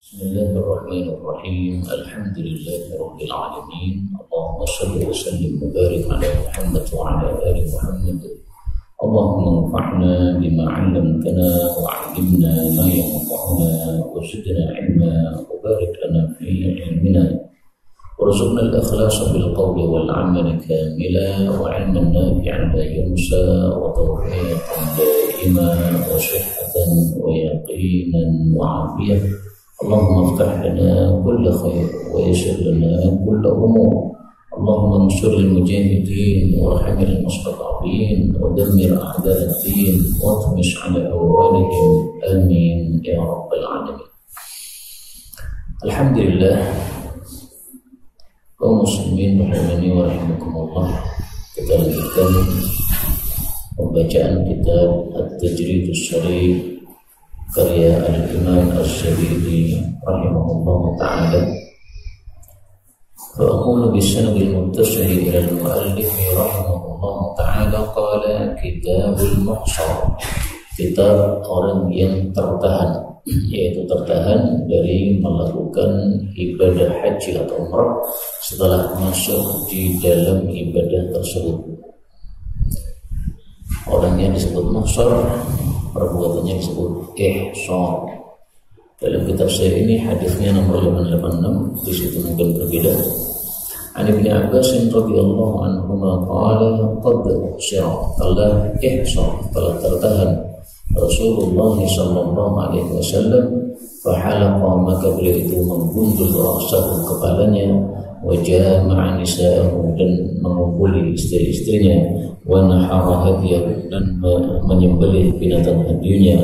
Bismillahirrahmanirrahim. Alhamdulillahirabbil alamin. Allahumma shalli wa sallim wa barik ala Muhammad wa ala ali Muhammad. Allahumma anfa'na bima 'allamtana wa 'allimna ma yanfa'una wa zidna 'ilma wa barik lana fi 'ilmina. Warzuqna al-ikhlasa bil qawli wal 'amali kamila wa 'ilman nafi'an la yunsa wa tawfiqan daima wa sihhatan wa yaqinan wa 'afiyah. Allahumma aftah lana kulla khair wa yassir lana kulla umur. Allahumma ansuril mujahidin warhamil mustad'afin wa dammir a'da'ad-din wa tmis 'ala awwalihim amin ya rabbal alamin. Alhamdulillah, kaum muslimin rahimani wa rahimakumullah, kita lanjutkan pembacaan kitab At-Tajridus Sharih karya Al-Imam Asy-Syabili rahimahullah ta'ala. Fa'aqulu bisanadil muttasil ila al-mu'allif rahimahullah ta'ala qala kitabul muhsar, kitab orang yang tertahan, yaitu tertahan dari melakukan ibadah haji atau umrah setelah masuk di dalam ibadah tersebut. Orangnya disebut muhsar, perbuatannya disebut ihsar. Dalam kitab saya ini hadisnya nomor 886, di situ mungkin berbeda. An Ibnu Abbas radhiyallahu anhu qala qad syara, telah ihsar, telah tertahan Rasulullah sallallahu alaihi wasallam, fahalaqa, maka beliau itu menggundul ra'sahu, kepalanya, wa jama'a nisa'ahu, dan mengumpuli istri-istrinya, wa nahara hadiyahu, dan menyembelih binatang hadiahnya,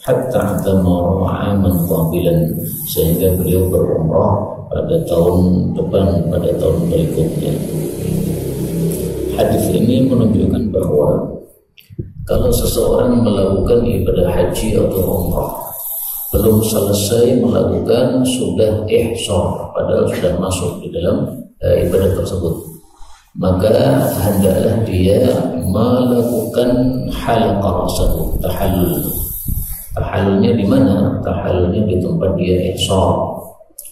hatta tamara 'aman qabilan, sehingga beliau berumrah pada tahun depan, pada tahun berikutnya. Hadis ini menunjukkan bahwa kalau seseorang melakukan ibadah haji atau umrah belum selesai melakukan, sudah ihsar, padahal sudah masuk di dalam ibadah tersebut, maka hendaklah dia melakukan halaqah rasahu, tahallul. Tahallulnya di mana? Tahallulnya di tempat dia ihsar.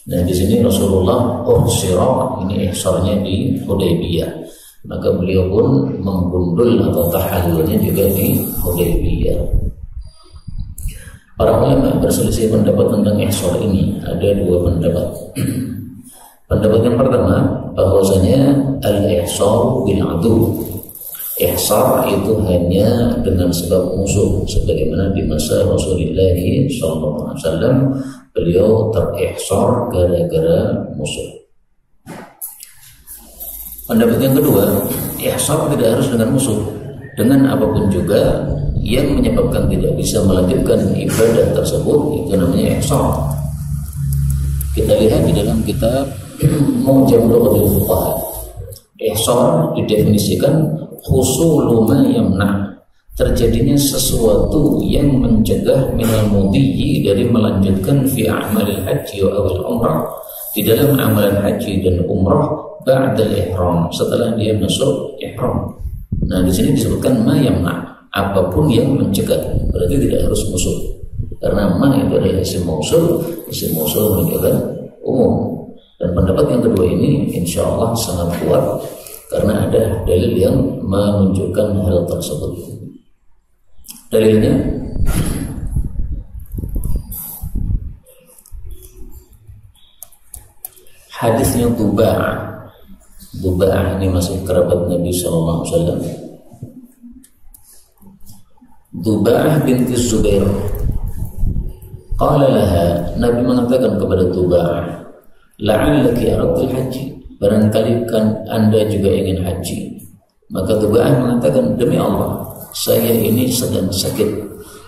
Nah, di sini Rasulullah uhsira, ini ihsarnya di Hudaybiyah, maka beliau pun menggundul atau tahallulnya juga di Hudaybiyah. Para ulama berselisih pendapat tentang ihsar ini. Ada dua pendapat. Pendapat yang pertama, bahwasanya al-ihsar bil adu, ihsar itu hanya dengan sebab musuh, sebagaimana di masa Rasulullah SAW beliau terihsar gara-gara musuh. Pendapat yang kedua, ihsar tidak harus dengan musuh, dengan apapun juga yang menyebabkan tidak bisa melanjutkan ibadah tersebut, itu namanya ihsar. Kita lihat di dalam kitab Mu'jamul Lughatil Fuqaha, ihsar didefinisikan husulu ma yamna, terjadinya sesuatu yang mencegah minal mudhiyi, dari melanjutkan fi a'malil haji wa awil umrah, di dalam amalan haji dan umrah, ba'dal ihram, setelah dia masuk ihram. Nah, di sini disebutkan ma yamna, apapun yang mencegah, berarti tidak harus musuh, karena ma itu adalah isim mausul menunjukkan umum. Dan pendapat yang kedua ini insya Allah sangat kuat, karena ada dalil yang menunjukkan hal tersebut. Dalilnya hadisnya Duba'ah ini masih kerabat Nabi sallallahu alaihi wasallam. Duba'ah binti Zubair, qala laha, Nabi mengatakan kepada Duba'ah, la'allaki aradul haji, barangkali kan Anda juga ingin haji. Maka Duba'ah mengatakan, demi Allah, saya ini sedang sakit.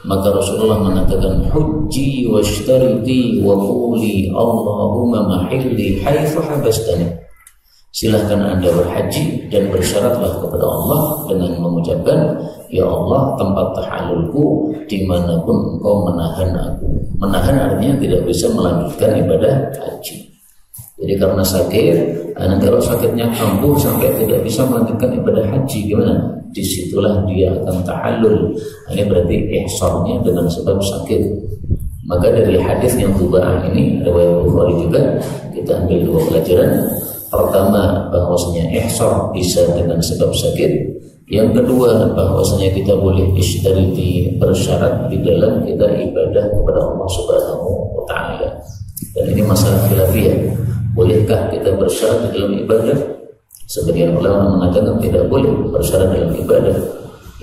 Maka Rasulullah mengatakan, hujji washtariti wa quli Allahumma mahilli haitsu habastani, silahkan Anda berhaji dan bersyaratlah kepada Allah dengan mengucapkan, ya Allah, tempat tahallulku dimanapun Engkau menahan aku. Menahan artinya tidak bisa melanjutkan ibadah haji. Jadi karena sakit, nanti kalau sakitnya kambuh sampai tidak bisa melanjutkan ibadah haji, gimana? Disitulah dia akan tahallul. Ini berarti ihsarnya dengan sebab sakit. Maka dari hadis yang Tuba'ah ini riwayat Bukhari juga kita ambil dua pelajaran. Pertama, bahwasanya ihsar bisa dengan sebab sakit. Yang kedua, bahwasanya kita boleh istariti bersyarat di dalam kita ibadah kepada Allah Subhanahu wa taala. Dan ini masalah khilafiyah. Bolehkah kita bersyarat di dalam ibadah? Sebagian ulama mengatakan tidak boleh bersyarat dalam ibadah.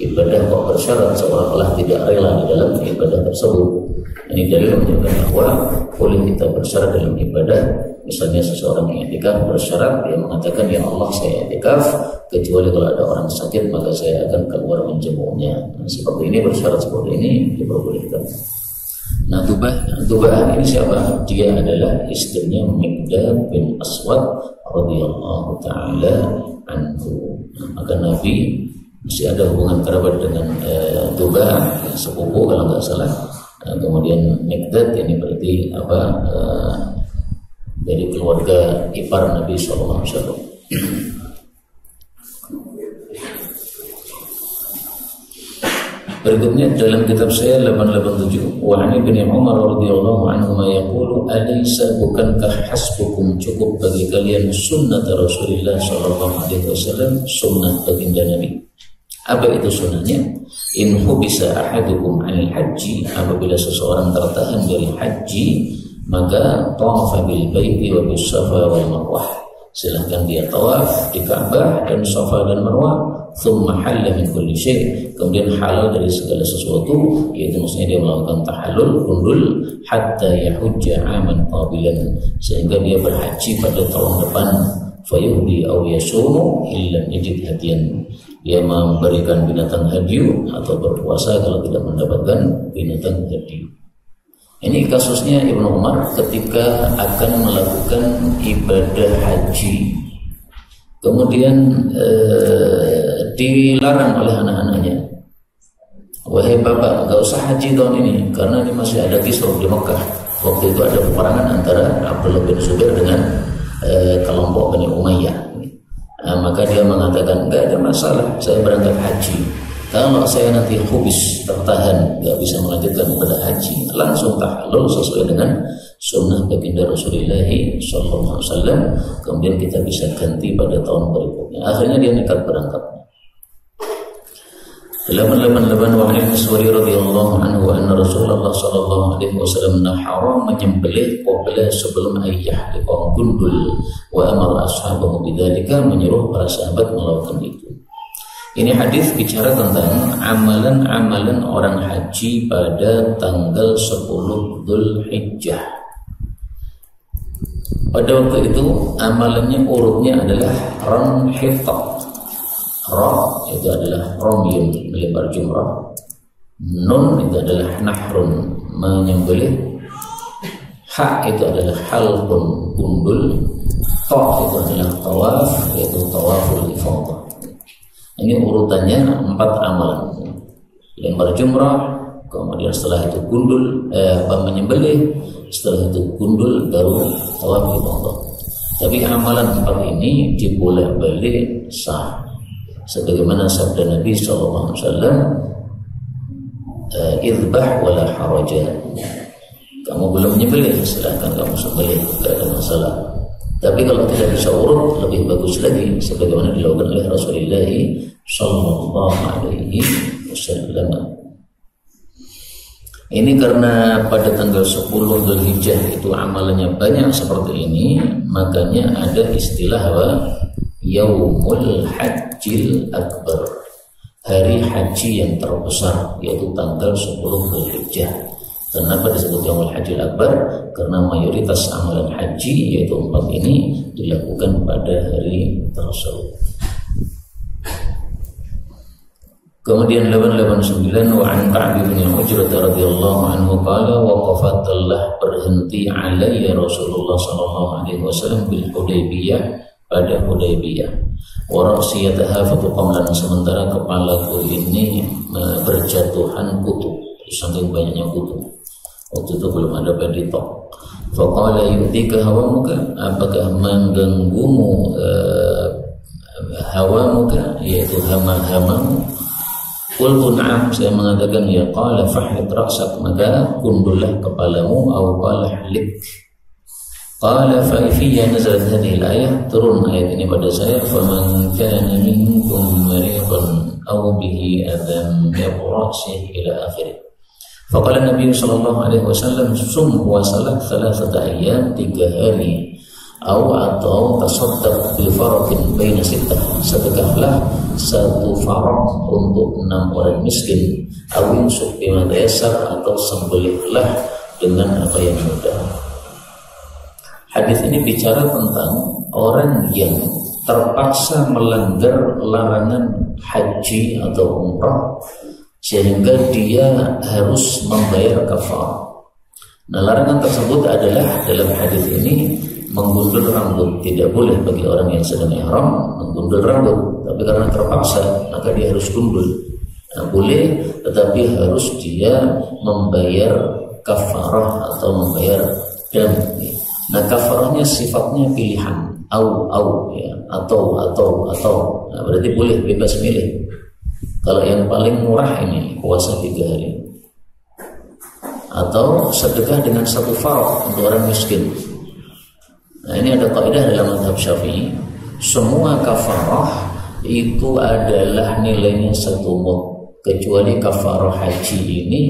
Ibadah kok bersyarat seolah-olah tidak rela di dalam ibadah tersebut. Ini dalil menunjukkan bahwa boleh kita bersyarat dalam ibadah. Misalnya seseorang yang i'tikaf bersyarat, dia mengatakan, ya Allah saya i'tikaf, kecuali kalau ada orang sakit maka saya akan keluar menjenguknya. Nah, seperti ini, bersyarat seperti ini diperbolehkan. Nah, Tuba'ah ini siapa? Dia adalah istrinya Miqdad bin Aswad radhiyallahu taala anhu. Maka Nabi masih ada hubungan kerabat dengan Tuba'ah, sepupu kalau nggak salah. Kemudian Miqdad ini berarti apa? Dari keluarga ipar Nabi sallallahu alaihi wasallam. Berikutnya dalam kitab saya 887, wa an Ibnu Umar radhiyallahu anhu yaqulu alaysa bukankah hasbukum cukup bagi kalian sunnah Rasulullah sallallahu alaihi wasallam, sunnah baginda Nabi. Apa itu sunnahnya? In hubisa ahadukum 'anil haji, apabila seseorang tertahan dari haji, maka tawafa bil baiti wa bis safa wal marwah. Silahkan dia tawaf di Ka'bah dan Safa dan Marwah. Thumma halla min kulli syai', kemudian halal dari segala sesuatu, yaitu maksudnya dia melakukan tahallul, gundul, hatta yahujja 'aman qabilan, sehingga dia berhaji pada tahun depan. Fayuhdi aw yasumu illam yajid hadiyan, dia memberikan binatang hadyu atau berpuasa kalau tidak mendapatkan binatang hadyu. Ini kasusnya Ibnu Umar ketika akan melakukan ibadah haji. Kemudian dilarang oleh anak-anaknya. Wahai bapak, enggak usah haji tahun ini karena ini masih ada kisruh di Mekah. Waktu itu ada peperangan antara Abdullah bin Zubair dengan kelompok Bani Umayyah. Maka dia mengatakan, enggak ada masalah, saya berangkat haji. Kalau saya nanti hubis, tertahan, enggak bisa melanjutkan ibadah haji, langsung tahallul sesuai dengan sunnah baginda Rasulullah sallallahu alaihi wasallam. Kemudian kita bisa ganti pada tahun berikutnya. Akhirnya dia nekat berangkat. 888 wa an Mas'ud radhiyallahu anhu anna Rasulullah sallallahu alaihi wasallam nahara, menyembelih qabla sebelum ayah di kaum gundul, wa amara ashabahu bidzalika, menyuruh para sahabat melakukan itu. Ini hadis bicara tentang amalan-amalan orang haji pada tanggal 10 Dzulhijjah. Pada waktu itu amalannya urutnya adalah ramhitat. Ra itu adalah ramyun, melempar jumrah. Nun itu adalah nahrun, menyembelih. Ha itu adalah halqun, gundul. Ta itu adalah tawaf, yaitu tawaful ifadah. Ini urutannya 4 amalan. Lempar jumrah, kemudian setelah itu gundul, menyembelih, setelah itu gundul, baru tawaf ifadah. Tapi amalan 4 ini dibolak-balik sah. Sebagaimana sabda Nabi sallallahu alaihi wasallam, "Idbah wala haraja." Kamu belum menyembelih, silakan kamu sembelih, tidak ada masalah. Tapi kalau tidak bisa urut, lebih bagus lagi, sebagaimana dilakukan oleh Rasulullah sallallahu alaihi wasallam. Ini karena pada tanggal 10 Dzulhijjah itu amalannya banyak seperti ini, makanya ada istilah Yaumul Hajjil Akbar, hari haji yang terbesar, yaitu tanggal 10 Dzulhijjah. Kenapa disebut Yaumul Hajjil Akbar? Karena mayoritas amalan haji, yaitu 4 ini, dilakukan pada hari tersebut. Kemudian 889 wa an Ka'b bin Ujrah radhiyallahu anhu qala waqafa, telah berhenti alayya Rasulullah sallallahu alaihi wasallam bil Hudaybiyah, pada Hudaybiyah. Wa ra'siyataha fatuqamlan, sementara kepalaku ini berjatuhan kutu, saking banyaknya kutu. Waktu itu belum ada peditok. Faqala yu'tika hawamuka, apakah mengganggumu hawamuka, yaitu hama-hamamu. Qultu na'am, saya mengatakan ya. Qala fahrid ra'sak, maka kundullah kepalamu, atau qala hlik. Qala fa fiyya nazalat hadhihi al-ayah, turun ayat ini pada saya. Faman kana minkum maridan aw bihi adam min ra'sihi ila akhirih. Faqala Nabi sallallahu alaihi wasallam sum wa salat 3 ayyam, 3 hari, atau tasaddaq bil faratin baina sittah, sedekahlah 1 farad untuk 6 orang miskin, awin bima tayassar, atau sembelihlah dengan apa yang mudah. Hadis ini bicara tentang orang yang terpaksa melanggar larangan haji atau umrah sehingga dia harus membayar kafarah. Nah, larangan tersebut adalah dalam hadis ini menggundul rambut. Tidak boleh bagi orang yang sedang ihram menggundul rambut, tapi karena terpaksa maka dia harus gundul. Nah, boleh, tetapi harus dia membayar kafarah atau membayar dam. Nah, kafarahnya sifatnya pilihan, ya, atau. Nah, berarti boleh bebas milih. Kalau yang paling murah ini puasa 3 hari, atau sedekah dengan 1 farad untuk orang miskin. Nah, ini ada kaidah dalam mazhab Syafi'i, semua kafarah itu adalah nilainya 1 mud, kecuali kafarah haji ini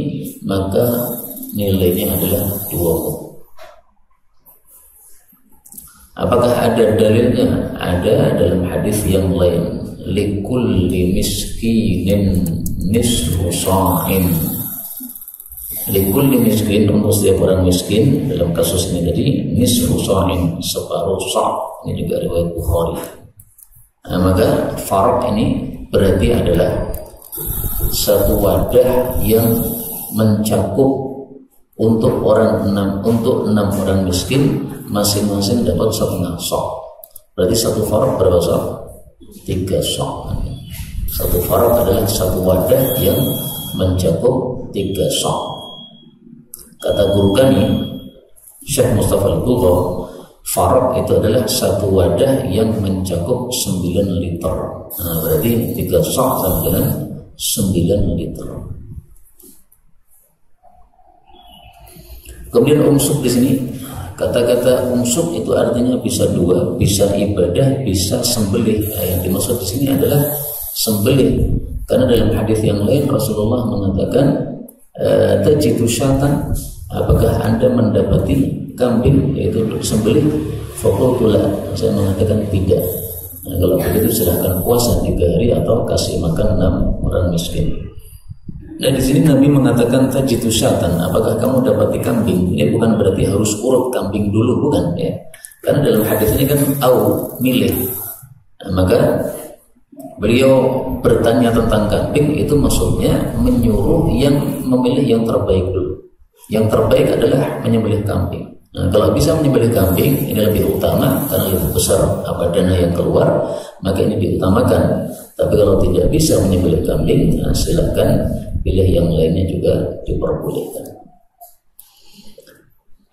maka nilainya adalah 2 mud. Apakah ada dalilnya? Ada dalam hadis yang lain. Likulli miskinin nisfu sa'in. Likulli miskin, untuk setiap orang miskin, dalam kasus ini tadi nisfu sa'in, separuh sa'. Ini juga riwayat Bukhari. Nah, maka farad ini berarti adalah 1 wadah yang mencakup untuk 6 orang miskin, masing-masing dapat 1/2 sa'. Berarti 1 farad berapa sa'? 3 sa'. 1 farad adalah 1 wadah yang mencakup 3 sa'. Kata guru kami Syekh Mustafa Al-Qudho, farad itu adalah 1 wadah yang mencakup 9 liter. Nah, berarti 3 sa' sama dengan 9 liter. Kemudian umsuk di sini, kata-kata umsuk itu artinya bisa 2, bisa ibadah, bisa sembelih. Nah, yang dimaksud di sini adalah sembelih, karena dalam hadis yang lain Rasulullah mengatakan, tajidu syatan, apakah Anda mendapati kambing yaitu untuk sembelih? Faqultu la, saya mengatakan tidak. Nah, kalau begitu silahkan puasa 3 hari atau kasih makan 6 orang miskin. Nah, di sini Nabi mengatakan tajidu syatan, apakah kamu dapati kambing? Ini bukan berarti harus urut kambing dulu, bukan ya. Karena dalam hadis ini kan milih. Nah, maka beliau bertanya tentang kambing, itu maksudnya menyuruh yang memilih yang terbaik dulu. Yang terbaik adalah menyembelih kambing. Nah, kalau bisa menyembelih kambing, ini lebih utama karena lebih besar dana yang keluar, maka ini diutamakan. Tapi kalau tidak bisa menyembelih kambing, nah silakan pilih yang lainnya juga diperbolehkan.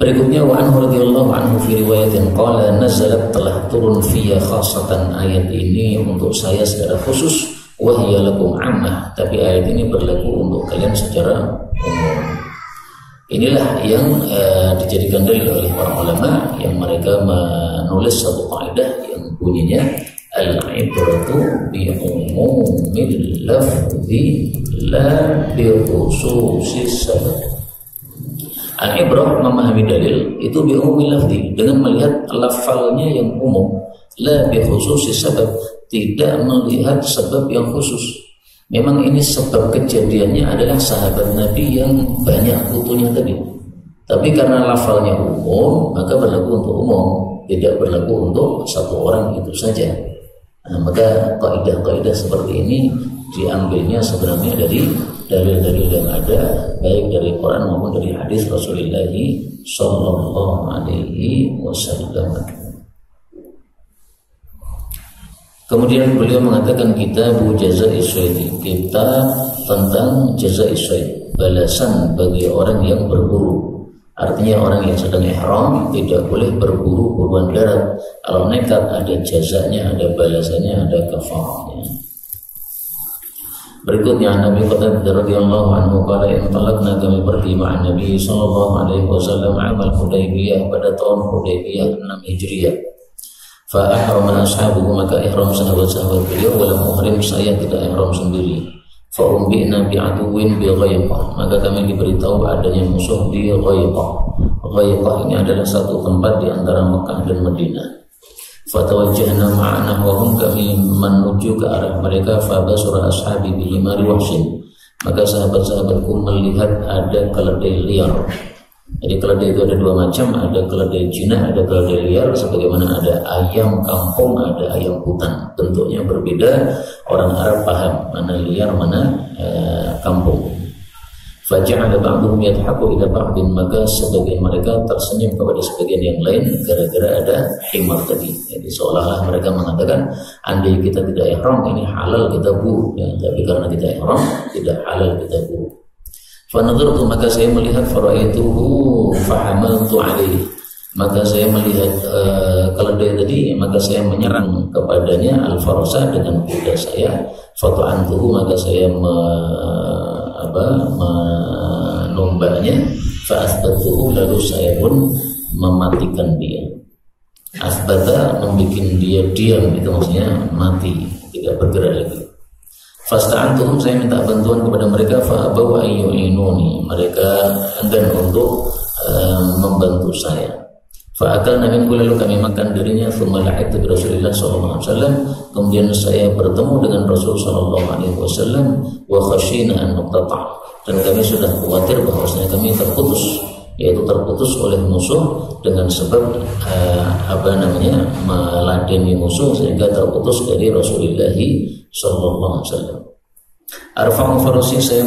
Berikutnya wa anhu radhiyallahu anhu fi riwayatin qala nazalat, telah turun fiya khasatan, ayat ini untuk saya secara khusus, wa hiya lakum ammah, tapi ayat ini berlaku untuk kalian secara umum. Inilah yang dijadikan dalil oleh para ulama, yang mereka menulis satu kaidah yang bunyinya al-ibratu bi umumil lafzi la bi khususis sabab. Al-ibrah, memahami dalil itu bi umumil lafzi, dengan melihat lafalnya yang umum, la bi khususis sabab, tidak melihat sebab yang khusus. Memang ini sebab kejadiannya adalah sahabat Nabi yang banyak putunya tadi, tapi karena lafalnya umum maka berlaku untuk umum, tidak berlaku untuk 1 orang itu saja. Nah, maka kaidah-kaidah seperti ini diambilnya sebenarnya dari dalil-dalil yang ada, baik dari Quran maupun dari hadis Rasulullah Sallallahu Alaihi Wasallam. Kemudian beliau mengatakan kitab Jaza'i Syaid, kitab tentang Jaza'i Syaid, balasan bagi orang yang berburu. Artinya orang yang sedang ihram tidak boleh berburu buruan darat. Kalau nekat ada jazanya, ada balasannya, ada kafarahnya. Berikutnya Nabi Qatadah radhiyallahu anhu qala intalaqna, kami pergi ma'an Nabi sallallahu alaihi wasallam amal Hudaybiyah pada tahun Hudaybiyah 6 Hijriah. Fa ahrama ashabuhu, maka ihram sahabat-sahabat beliau, walam muhrim, saya tidak ihram sendiri. Fa umbina bi aduwin bi Ghaiqah, maka kami diberitahu adanya musuh di Ghaiqah. Ghaiqah ini adalah satu tempat di antara Mekah dan Madinah. Fatawajjahna ma'ana wa hum, kami menuju ke arah mereka. Fabasura ashabi bihimari wahsin, maka sahabat-sahabatku melihat ada keledai liar. Jadi keledai itu ada dua macam, ada keledai jinak, ada keledai liar. Sebagaimana ada ayam kampung, ada ayam hutan, bentuknya berbeda. Orang Arab paham mana liar, mana kampung. Faja'ala ba'duhum yadhaku ila ba'din, maka sebagian mereka tersenyum kepada sebagian yang lain gara-gara ada himar tadi. Jadi seolah-olah mereka mengatakan, andai kita tidak ihram ini halal kita buru, ya, tapi karena kita ihram tidak halal kita buru. Fanadhartu, maka saya melihat, fara'aituhu fahamaltu alaihi, maka saya melihat keledai tadi, maka saya menyerang kepadanya al-farasa dengan kuda saya. Fata'antuhu, maka saya menombaknya. Fa'athbatuhu, lalu saya pun mematikan dia. Athbata, membuat dia diam, itu maksudnya mati, tidak bergerak lagi. Fasta'antuhum, saya minta bantuan kepada mereka. Fa'abaw ayyu'inuni, mereka enggan untuk membantu saya. Fa'akalna minhu, lalu kami makan darinya. Thumma la'aitu bi Rasulillah sallallahu alaihi wasallam, kemudian saya bertemu dengan Rasul sallallahu alaihi wasallam. Wa khashina an nuqtata', dan kami sudah khawatir bahwasanya kami terputus, yaitu terputus oleh musuh dengan sebab meladeni musuh sehingga terputus dari Rasulullah sallallahu alaihi wasallam. Arfa'u farasi, saya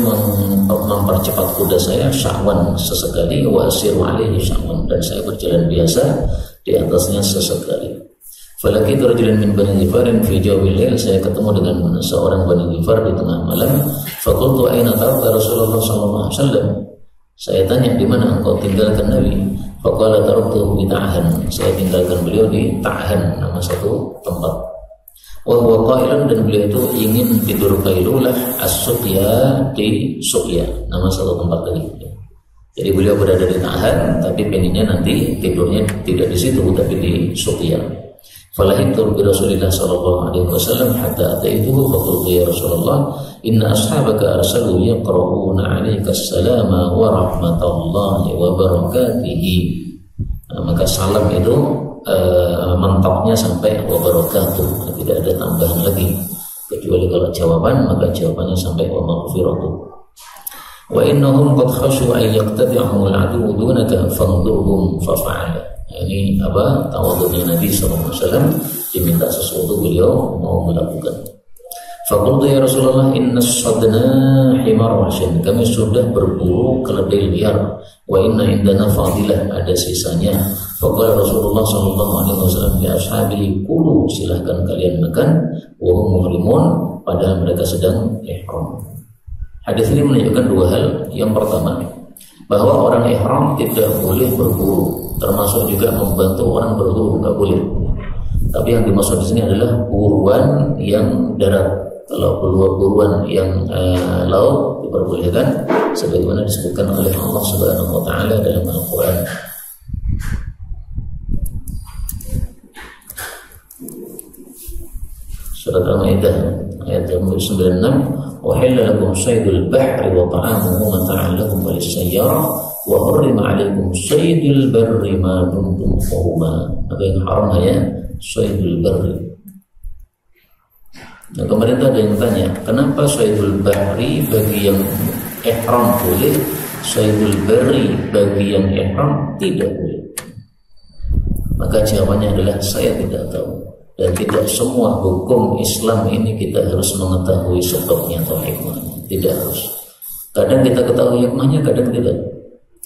mempercepat kuda saya, sya'wan, sesekali, wa asiru alaihi sya'wan, dan saya berjalan biasa di atasnya sesekali. Falakitu rajulan min Bani Ghifarin fi jawbil lail, saya ketemu dengan seorang Bani Ghifar di tengah malam. Faqultu aina tarakta Rasulullah sallallahu alaihi wasallam, saya tanya di mana engkau tinggalkan Nabi. Faqala taraktuhu bi Ta'han, saya tinggalkan beliau di Ta'han, nama satu tempat. Wa huwa qailan, dan beliau itu ingin tidur qailulah as-suqya di Suqya, nama satu tempat tadi. Jadi beliau berada di Ta'han, tapi pengennya nanti tidurnya tidak di situ tapi di Suqya. Falahitu bi Rasulillah sallallahu alaihi wasallam hatta ataituhu faqultu ya Rasulullah inna ashabaka arsalu yaqra'una 'alaika as-salama wa rahmatullahi wa barakatuh. Maka salam itu mentoknya sampai wa barakatuh, tidak ada tambahan lagi, kecuali kalau jawaban maka jawabannya sampai wa maghfiratuh. Wa innahum qad khashu ay yaqtadi'ahum al-'adu dunaka fanzurhum fafa'ala. Ini tawadhunya Nabi SAW, diminta sesuatu beliau mau melakukan. Faqultu ya Rasulullah inna sadna himar washin, kami sudah berburu keledai liar. Wa inna indana fadilah, ada sisanya. Faqala Rasulullah sallallahu alaihi wasallam li ashabihi, kulu, silahkan kalian makan. Wa hum muhrimun, padahal mereka sedang ihram. Hadis ini menunjukkan dua hal. Yang pertama, bahwa orang ihram tidak boleh berburu, termasuk juga membantu orang berburu, nggak boleh. Tapi yang dimaksud di sini adalah buruan yang darat. Kalau buruan yang laut diperbolehkan, sebagaimana disebutkan oleh Allah Subhanahu wa taala dalam Al-Qur'an. Surat Al-Maidah ayat 96, "Wahilla lakum saydul bahri wa ta'amuhu mata'an lakum wa lis-sayyarah wa hurrima 'alaikum saydul barri ma dumtum huruma." Maka yang haram hanya saydul barri. Nah, kemarin itu ada yang tanya, kenapa saydul bahri bagi yang ihram boleh, saydul barri bagi yang ihram tidak boleh? Maka jawabannya adalah saya tidak tahu. Dan tidak semua hukum Islam ini kita harus mengetahui sebabnya atau hikmahnya. Tidak harus. Kadang kita ketahui hikmahnya, kadang tidak.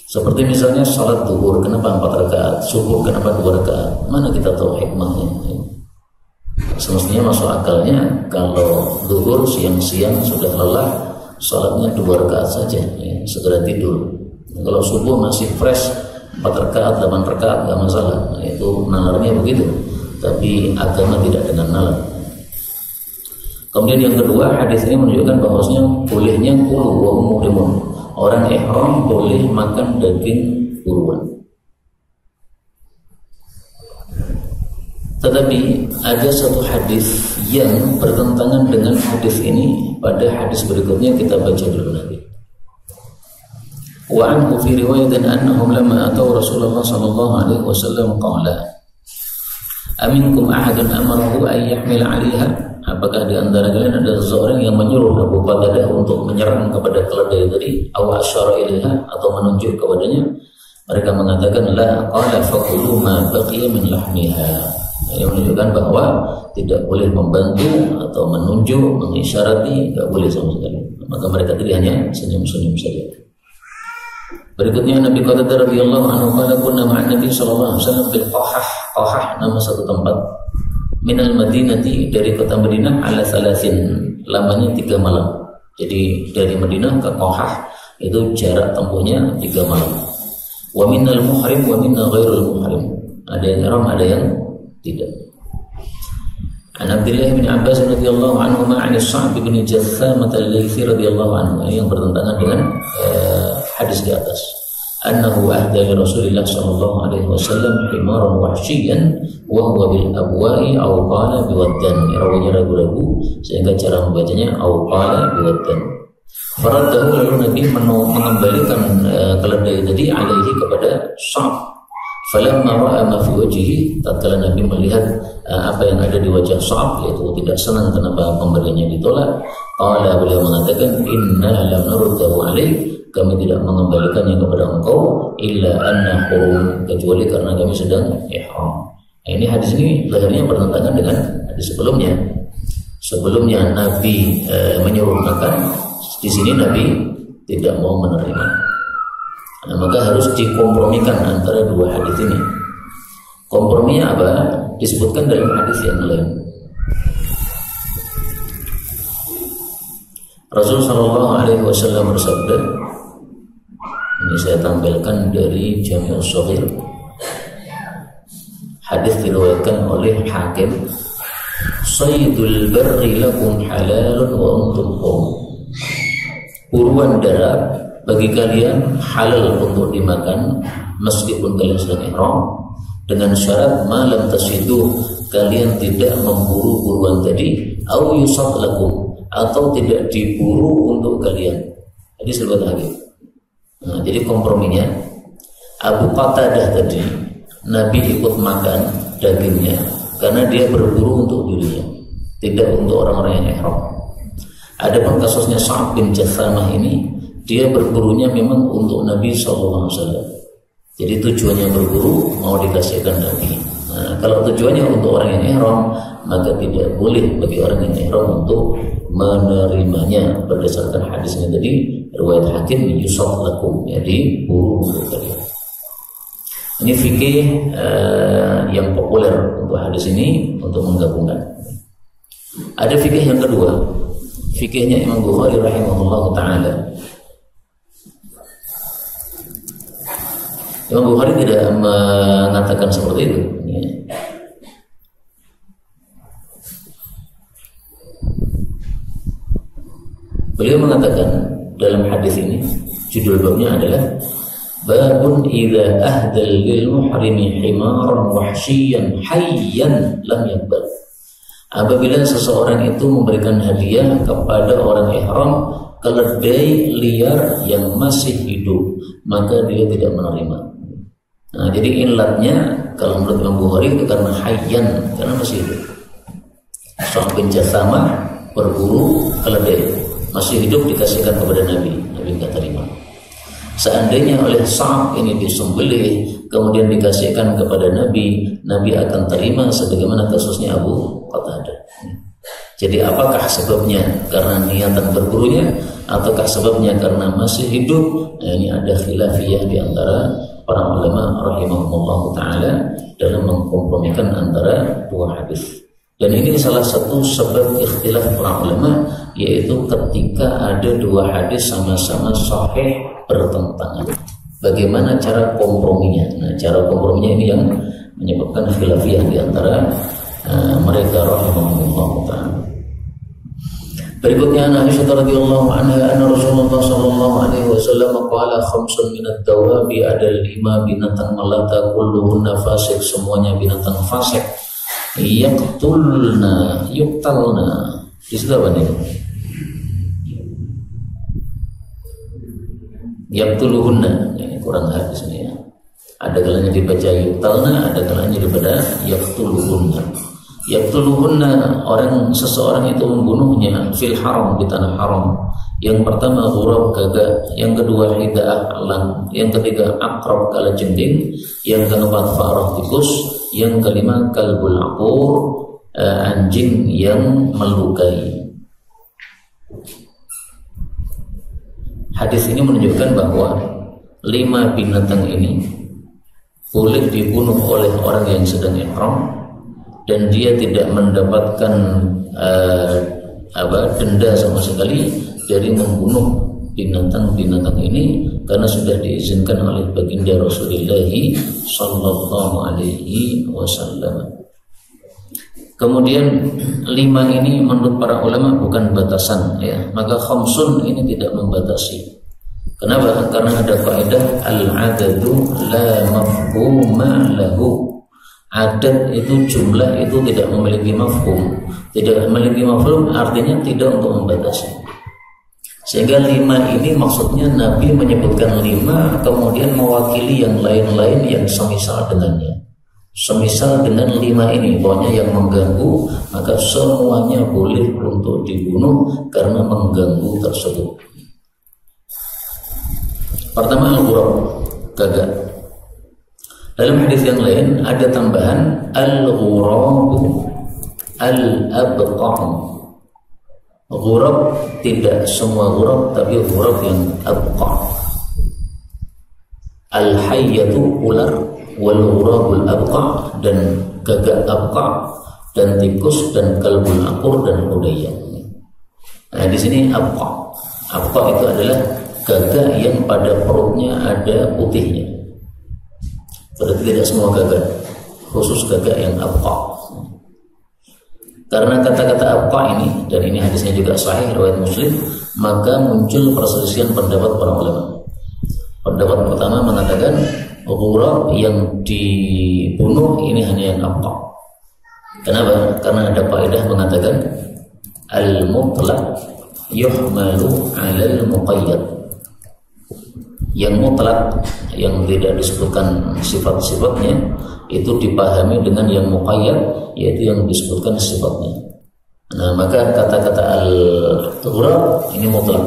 Seperti misalnya salat zuhur, kenapa 4 rakaat? Subuh kenapa 2 rakaat? Mana kita tahu hikmahnya? Semestinya masuk akalnya kalau zuhur siang-siang sudah lelah, salatnya 2 rakaat saja, ya, segera tidur. Kalau subuh masih fresh, 4 rakaat, 8 rakaat, gak masalah. Nah, itu nalarnya begitu. Tapi agama tidak dengan nalar. Kemudian yang kedua, hadis ini menunjukkan bahwasanya bolehnya kulu wa muhrimun. Orang ihram boleh makan daging buruan. Tetapi ada satu hadis yang bertentangan dengan hadis ini. Pada hadis berikutnya kita baca dulu nanti. Wa anhu fi riwayatin annahum lamma atau Rasulullah sallallahu alaihi wasallam qala aminkum ahadun amarahu an yahmil 'alaiha. Apakah di antara kalian ada seseorang yang menyuruh Abu Qatadah untuk menyerang kepada keledai tadi, aw asyara ilaiha, atau menunjuk kepadanya? Mereka mengatakan la, qala faqulu ma baqiya min lahmiha. Yang menunjukkan bahwa tidak boleh membantu atau menunjuk, mengisyarati, tidak boleh sama sekali. Maka mereka tadi hanya senyum-senyum saja. Berikutnya Nabi Qatadah radhiyallahu anhu qala kunna ma'an Nabi sallallahu alaihi wasallam bil Qahah. Qahah nama satu tempat minal Madinati, dari kota Madinah, ala salasin, lamanya 3 malam. Jadi dari Madinah ke Qahah itu jarak tempuhnya 3 malam. Wa minal muhrim wa minna ghairul muhrim. Ada yang ihram, ada yang tidak. An Abdullah bin Abbas radhiyallahu anhu ma'an Sa'b bin Jassamah al-Laythi radhiyallahu anhu, yang bertentangan dengan hadis di atas. Annahu ahda li Rasulillah sallallahu alaihi wasallam himaran wahsyiyan wa huwa bil abwa'i aw qala biwaddan. Rawinya ragu-ragu sehingga cara membacanya aw qala biwaddan. Faraddahu, lalu Nabi mengembalikan keledai tadi alaihi kepada Sa'b. Falamma ra'a ma fi wajhihi, tatkala Nabi melihat apa yang ada di wajah Sa'b, yaitu tidak senang kenapa pemberiannya ditolak, qala, beliau mengatakan inna lam naruddahu alaihi, kami tidak mengembalikannya kepada engkau illa anna hurum, kecuali karena kami sedang ihram. Ini hadis ini lahirnya bertentangan dengan hadis sebelumnya. Sebelumnya Nabi menyuruh makan, di sini Nabi tidak mau menerima. Nah, maka harus dikompromikan antara dua hadis ini. Komprominya apa? Disebutkan dalam hadis yang lain. Rasul sallallahu alaihi wasallam bersabda, ini saya tampilkan dari Jami' Shaghir. Hadis diriwayatkan oleh Hakim. Saydul barri lakum halalun wa antum hum. Buruan darat bagi kalian halal untuk dimakan meskipun kalian sedang ihram, dengan syarat malam tasidu, kalian tidak memburu buruan tadi, au yusad lakum, atau tidak diburu untuk kalian. Jadi sebut lagi. Nah, jadi komprominya Abu Qatadah tadi Nabi ikut makan dagingnya karena dia berburu untuk dirinya, tidak untuk orang-orang yang ihram. Adapun kasusnya Sa'b bin Jassamah ini, dia berburunya memang untuk Nabi SAW. Jadi tujuannya berburu mau dikasihkan Nabi. Nah, kalau tujuannya untuk orang yang ihram, maka tidak boleh bagi orang yang ihram untuk menerimanya. Berdasarkan hadisnya tadi, riwayat Hakim, yusaf lakum, jadi buru untuk kalian. Ini fikih yang populer untuk hadis ini, untuk menggabungkan. Ada fikih yang kedua, fikihnya Imam Bukhari rahimahullah ta'ala. Imam Bukhari tidak mengatakan seperti itu. Beliau mengatakan dalam hadis ini, judul babnya adalah babun idza ahdal lil muhrimi himaran wahsyiyan hayyan lam yaqbal. Apabila seseorang itu memberikan hadiah kepada orang ihram keledai liar yang masih hidup, maka dia tidak menerima. Nah, jadi ilatnya kalau menurut Imam Bukhari itu karena hayyan, karena masih hidup. Sa'b bin Jassamah berburu keledai masih hidup dikasihkan kepada Nabi, Nabi tidak terima. Seandainya oleh Sa'b ini disembelih kemudian dikasihkan kepada Nabi, Nabi akan terima sebagaimana kasusnya Abu Qatadah. Jadi apakah sebabnya karena niatan berburunya, ataukah sebabnya karena masih hidup? Nah, ini ada khilafiyah di antara para ulama rahimahumullah ta'ala dalam mengkompromikan antara dua hadis. Dan ini salah satu sebab ikhtilaf para ulama, yaitu ketika ada dua hadis sama-sama sahih bertentangan, bagaimana cara komprominya. Nah, cara komprominya ini yang menyebabkan khilafiyah di antara mereka rahimahumullah ta'ala. Berikutnya Aisyah radhiyallahu anha anna Rasulullah sallallahu alaihi wasallam qala khamsun minad dawabi, ada 5 binatang melata kulluhunna fasik, semuanya binatang fasik, yaqtulna yuqtalna. Di situ apa nih? Yaqtuluhunna, ini kurang habis ini ya. Ada kalanya dibaca yuqtalna, ada kalanya dibaca yaqtuluhunna. Yaqtuluhunna, seseorang itu membunuhnya fil haram, di tanah haram. Yang pertama ghurab, gagak. Yang kedua hidaah, elang. Yang ketiga akrab, kalajengking. Yang keempat farah, tikus. Yang kelima kalbul aqur, anjing yang melukai. Hadis ini menunjukkan bahwa 5 binatang ini boleh dibunuh oleh orang yang sedang ihram, dan dia tidak mendapatkan denda sama sekali dari membunuh binatang-binatang ini, karena sudah diizinkan oleh baginda Rasulullah sallallahu alaihi wasallam. Kemudian 5 ini menurut para ulama bukan batasan ya, maka khamsun ini tidak membatasi. Kenapa? Karena ada kaidah al-adadu la mafhuma lahu. Adat itu, jumlah itu tidak memiliki mafhum. Tidak memiliki mafhum artinya tidak untuk membatasi. Sehingga 5 ini maksudnya Nabi menyebutkan 5 kemudian mewakili yang lain-lain yang semisal dengannya. Semisal dengan 5 ini, pokoknya yang mengganggu, maka semuanya boleh untuk dibunuh karena mengganggu tersebut. Pertama al-ghurab, gagak. Dalam hadis yang lain ada tambahan al-ghurabu al-abqa'. Ghurab tidak semua ghurab, tapi ghurab yang abqa'. Al-hayyatu ular, wal ghurabul abqa', dan gagak abqa', dan tikus, dan kalbul aqur, dan udayyan. Nah, di sini abqa'. Abqa' itu adalah gagak yang pada perutnya ada putihnya. Berarti tidak semua gagak, khusus gagak yang abqa'. Karena kata-kata abqa' ini, dan ini hadisnya juga sahih riwayat Muslim, maka muncul perselisihan pendapat para ulama. Pendapat pertama mengatakan ghurab yang dibunuh ini hanya yang abqa'. Kenapa? Karena ada kaidah mengatakan al-mutlaq yuhmalu 'ala al-muqayyad. Yang mutlak, yang tidak disebutkan sifat-sifatnya, itu dipahami dengan yang muqayyad, yaitu yang disebutkan sifatnya. Nah, maka kata-kata al-ghurab ini mutlak,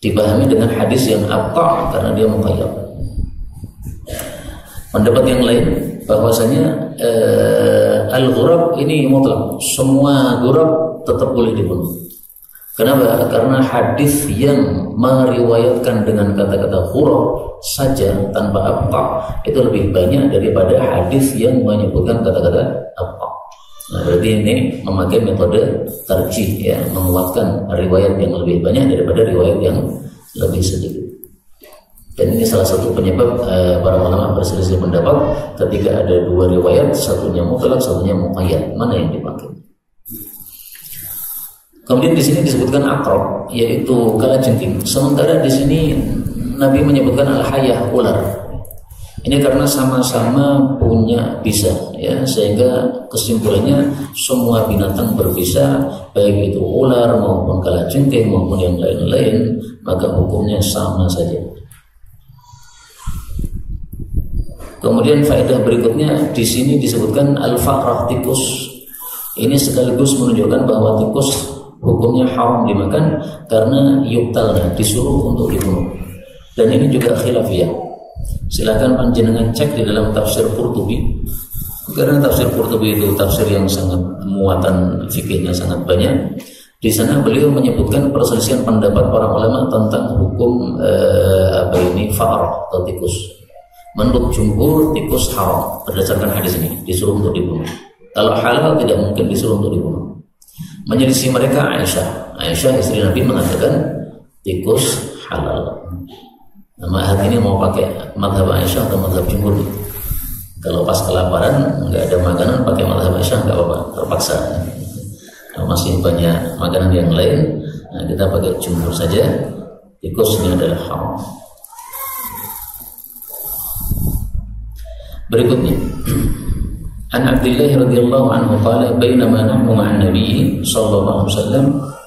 dipahami dengan hadis yang abqa' karena dia muqayyad. Pendapat yang lain bahwasanya al-ghurab ini mutlak, semua ghurab tetap boleh dibunuh. Kenapa? Karena hadis yang meriwayatkan dengan kata-kata ghurab saja tanpa abqa' itu lebih banyak daripada hadis yang menyebutkan kata-kata abqa'. Nah, berarti ini memakai metode tarjih ya, menguatkan riwayat yang lebih banyak daripada riwayat yang lebih sedikit. Dan ini salah satu penyebab para ulama berselisih pendapat ketika ada 2 riwayat, satunya mutlak, satunya muqayyad, mana yang dipakai. Kemudian di sini disebutkan akrab, yaitu kalajengking. Sementara di sini Nabi menyebutkan al-hayyah, ular. Ini karena sama-sama punya bisa, ya, sehingga kesimpulannya semua binatang berbisa, baik itu ular maupun kalajengking maupun yang lain-lain, maka hukumnya sama saja. Kemudian faedah berikutnya di sini disebutkan al-faqrah, tikus. Ini sekaligus menunjukkan bahwa tikus hukumnya haram dimakan karena yuktalna, disuruh untuk dibunuh. Dan ini juga khilafiyah. Silakan panjenengan cek di dalam tafsir Qurtubi, karena tafsir Qurtubi itu tafsir yang sangat muatan fikihnya sangat banyak. Di sana beliau menyebutkan perselisihan pendapat para ulama tentang hukum fa'rah atau tikus. Menurut jumhur tikus haram berdasarkan hadis ini, disuruh untuk dibunuh. Kalau halal tidak mungkin disuruh untuk dibunuh. Menyelisih mereka Aisyah istri Nabi mengatakan tikus halal. Nama hati ini mau pakai mazhab Aisyah atau mazhab jumhur? Kalau pas kelaparan nggak ada makanan pakai mazhab Aisyah nggak apa-apa, terpaksa. masih banyak makanan yang lain, nah, kita pakai jumhur saja, tikus ini adalah haram. Berikutnya, An Abdullah radhiyallahu anhu qala bainama nahnu ma'an Nabi sallallahu alaihi wasallam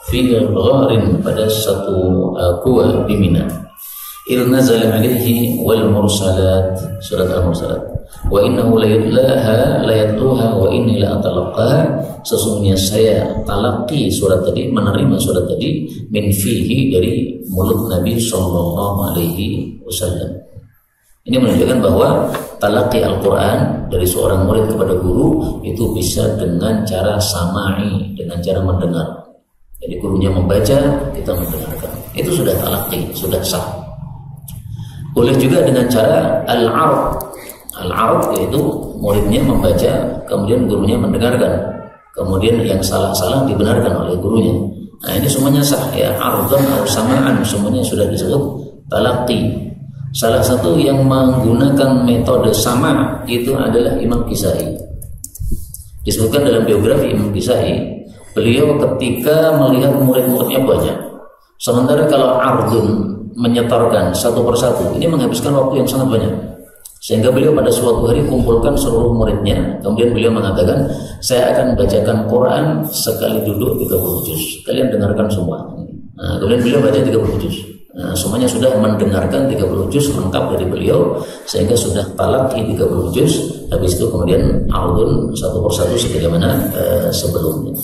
fi gharin, pada satu gua di Mina, il nazala alaihi wal mursalat, surat al-mursalat, wa innahu la yatluha wa inni la atalaqaha, sesungguhnya saya talaqi surat tadi, menerima surat tadi, min fihi, dari mulut Nabi sallallahu alaihi wasallam. Ini menunjukkan bahwa talaqi Al-Quran dari seorang murid kepada guru itu bisa dengan cara sama'i, dengan cara mendengar. Jadi gurunya membaca, kita mendengarkan. Itu sudah talaqi, sudah sah. Boleh juga dengan cara al-'ard. Al-'ard yaitu muridnya membaca, kemudian gurunya mendengarkan. Kemudian yang salah-salah dibenarkan oleh gurunya. Nah, ini semuanya sah ya, 'ardan atau sama'an, semuanya sudah disebut talaqi. Salah satu yang menggunakan metode sama itu adalah Imam Kisai. Disebutkan dalam biografi Imam Kisai, beliau ketika melihat murid-muridnya banyak, sementara kalau ardun, menyetorkan satu persatu, ini menghabiskan waktu yang sangat banyak, sehingga beliau pada suatu hari kumpulkan seluruh muridnya, kemudian beliau mengatakan, saya akan bacakan Quran sekali duduk 30 juz, kalian dengarkan semua. Nah, kemudian beliau baca 30 juz. Nah, semuanya sudah mendengarkan 30 juz lengkap dari beliau, sehingga sudah talaqi 30 juz. Habis itu kemudian ardun satu persatu sebagaimana sebelumnya.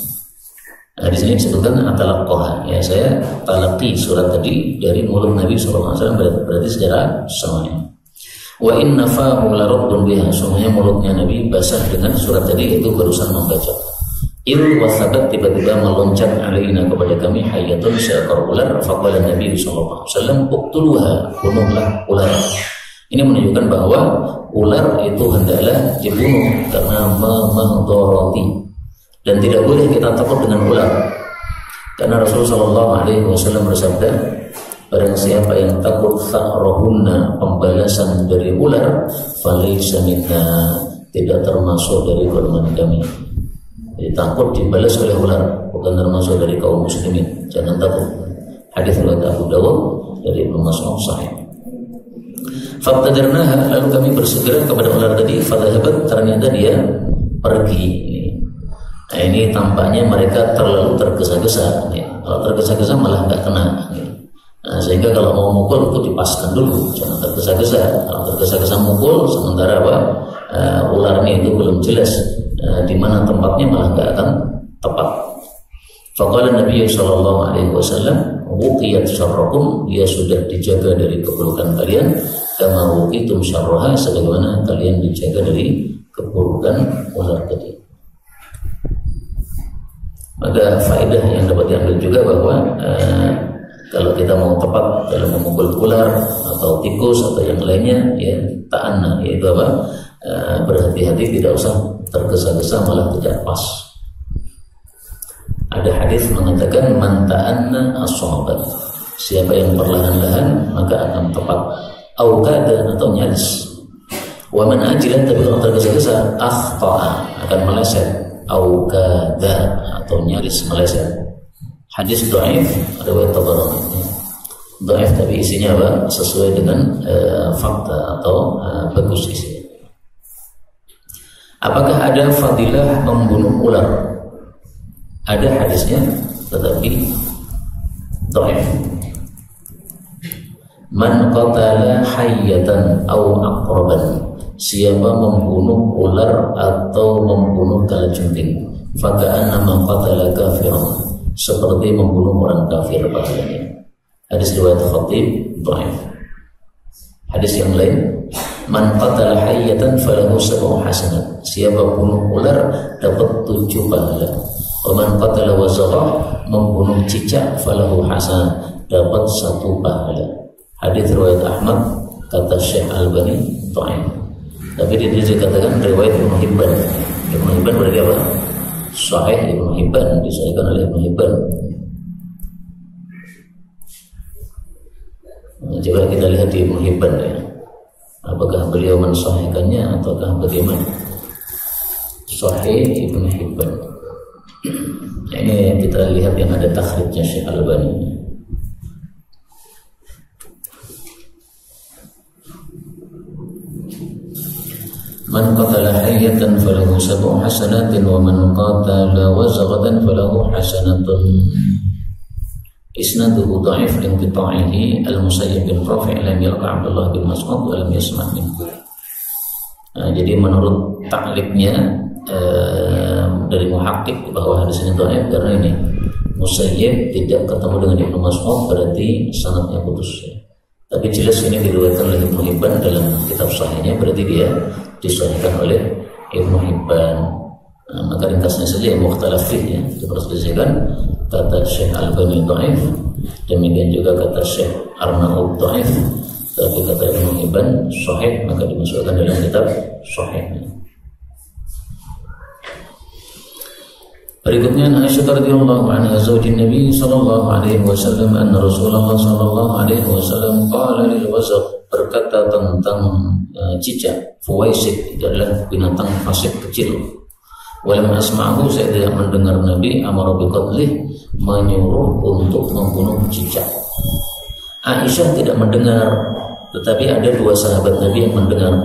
Nah, di sini disebutkan atalaqoha, ya, saya talaqi surat tadi dari mulut Nabi SAW, berarti secara samanya. Wa inna fahu la rabbun biha, semuanya mulutnya Nabi basah dengan surat tadi, itu barusan membaca. Il wasabat, tiba-tiba meloncat alaina, kepada kami, hayatun, seekor ular. Faqala Nabi sallallahu alaihi wasallam, uqtuluha, bunuhlah ular. Ini menunjukkan bahwa ular itu hendaklah dibunuh karena memendoroti, dan tidak boleh kita takut dengan ular, karena Rasulullah sallallahu alaihi wasallam bersabda, barang siapa yang takut tha'rahunna, pembalasan dari ular, falaysa minna, tidak termasuk dari golongan kami. Jadi takut dibalas oleh ular bukan termasuk dari kaum muslimin, jangan takut. Hadis riwayat Abu Dawud dari Ibnu Mas'ud sahih. Fabtadarnaha, lalu kami bersegera kepada ular tadi, fadhahabat, ternyata dia pergi. Nah, ini tampaknya mereka terlalu tergesa-gesa. Kalau tergesa-gesa malah nggak kena. Nah, sehingga kalau mau mukul itu dipaskan dulu, jangan tergesa-gesa. Kalau tergesa-gesa mukul, sementara ularnya itu belum jelas di mana tempatnya, malah nggak akan tepat. Faqala Nabi sallallahu alaihi wasallam, wuqiyat syarrakum, dia sudah dijaga dari keburukan kalian, kama wuqitum syarraha, sebagaimana kalian dijaga dari keburukan ular tadi. Maka faedah yang dapat diambil juga bahwa kalau kita mau tepat dalam memukul ular atau tikus atau yang lainnya, ya ta'anna, yaitu apa? Berhati-hati, tidak usah tergesa-gesa, malah tidak pas. Ada hadis mengatakan, man ta'anna as-sahabat, siapa yang perlahan-lahan maka akan tepat, au kada, atau nyaris. Wa man ajilan, tapi kalau tergesa-gesa, akhta'a, akan meleset, au kada, atau nyaris meleset. Hadis dhaif, riwayat Tabarani. Dhaif tapi isinya apa? Sesuai dengan fakta atau bagus isinya. Apakah ada fadilah membunuh ular? Ada hadisnya, tetapi dhaif. Man qatala hayyatan aw aqraban, siapa membunuh ular atau membunuh kalajengking, faka'annama qatala kafiran, seperti membunuh orang kafir pahalanya. Hadis riwayat Khatib dhaif. Hadis yang lain, man qatala hayyatan falahu 7 hasanat, siapa bunuh ular dapat 7 pahala. Wa man qatala wazarah, membunuh cicak, falahu hasanat, dapat 1 pahala. Hadis riwayat Ahmad, kata Syekh Albani dhaif. Tapi di sini dikatakan riwayat Ibnu Hibban. Ibnu Hibban berarti apa? Sahih Ibnu Hibban, disahihkan oleh Ibnu Hibban. Nah, coba kita lihat di Ibnu Hibban ya. Apakah beliau mensahihkannya ataukah bagaimana? Sahih Ibnu Hibban. Nah, ini Ini kita lihat yang ada takhrijnya Syekh Albani. Man qatala hayyatan falahu sab'u hasanatin wa man qatala wazghatan falahu hasanatun. Isnaduhu dha'if linqita'ihi al-Musayyib bin Rafi' lam yalqa Abdullah bin Mas'ud wa lam yasma' minhu. Jadi menurut takliknya dari muhakkik bahwa hadis ini dhaif karena ini Musayyib tidak ketemu dengan Ibnu Mas'ud, berarti sanadnya putus. Tapi jelas ini diriwayatkan oleh Ibnu Hibban dalam kitab sahihnya, berarti dia disahihkan oleh Ibnu Hibban. Maka ringkasnya saja yang mukhtalaf fihi, diperselisihkan. Kata Syekh Albani dhaif, demikian juga kata Syekh Arnaud dhaif, tapi kata Ibnu Hibban sahih, maka dimasukkan dalam kitab sahihnya. Berikutnya Aisyah radhiyallahu anha zaujin Nabi sallallahu alaihi wasallam anna Rasulullah sallallahu alaihi wasallam qala lil wasaq, berkata tentang cicak fuwaisik, itu adalah binatang fasik kecil. Walam asma'hu, saya tidak mendengar Nabi amara biqatlih, menyuruh untuk membunuh cicak. Aisyah tidak mendengar, tetapi ada dua sahabat Nabi yang mendengar.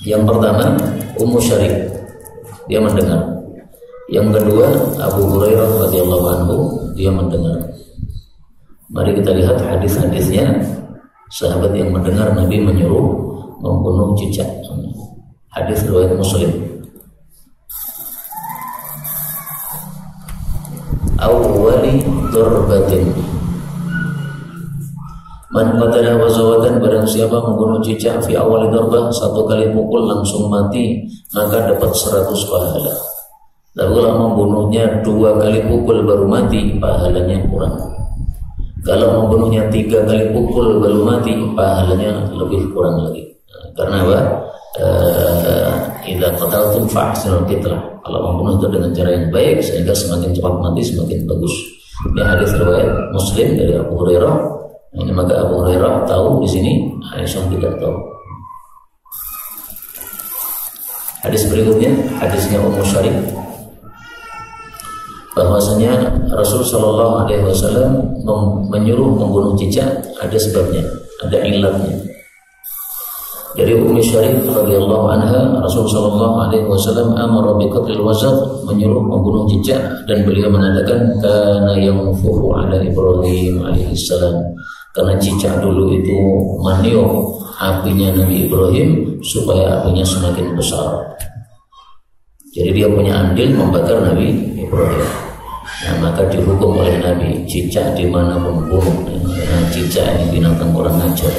Yang pertama Ummu Syarik, dia mendengar. Yang kedua Abu Hurairah radhiyallahu anhu, dia mendengar. Mari kita lihat hadis-hadisnya sahabat yang mendengar Nabi menyuruh membunuh cicak. Hadis riwayat Muslim. Awwali darbatin, man qatala wazawatan, barang siapa membunuh cicak fi awal darbah, satu kali pukul langsung mati, maka dapat 100 pahala. Tapi kalau membunuhnya 2 kali pukul baru mati, pahalanya kurang. Kalau membunuhnya 3 kali pukul baru mati, pahalanya lebih kurang lagi. Karena apa? Idza qataltum fa'ahsinul qitlah. Kalau membunuh itu dengan cara yang baik, sehingga semakin cepat mati semakin bagus. Ini hadis riwayat Muslim dari Abu Hurairah. Ini maka Abu Hurairah tahu di sini, Aisyah tidak tahu. Hadis berikutnya, hadisnya Ummu Syarik, bahwasanya Rasul Shallallahu Alaihi Wasallam menyuruh membunuh cicak, ada sebabnya, ada ilatnya. Dari Ummu Syarik radhiyallahu anha, Rasul Shallallahu Alaihi Wasallam amara biqatlil wazaq, menyuruh membunuh cicak, dan beliau mengatakan kana yanfuhu ala Ibrahim alaihissalam, karena cicak dulu itu meniup apinya Nabi Ibrahim supaya apinya semakin besar. Jadi dia punya andil membakar Nabi Ibrahim. Nah, maka dihukum oleh Nabi, cicak dimanapun bunuh. Nah, cicak ini binatang orang ajar.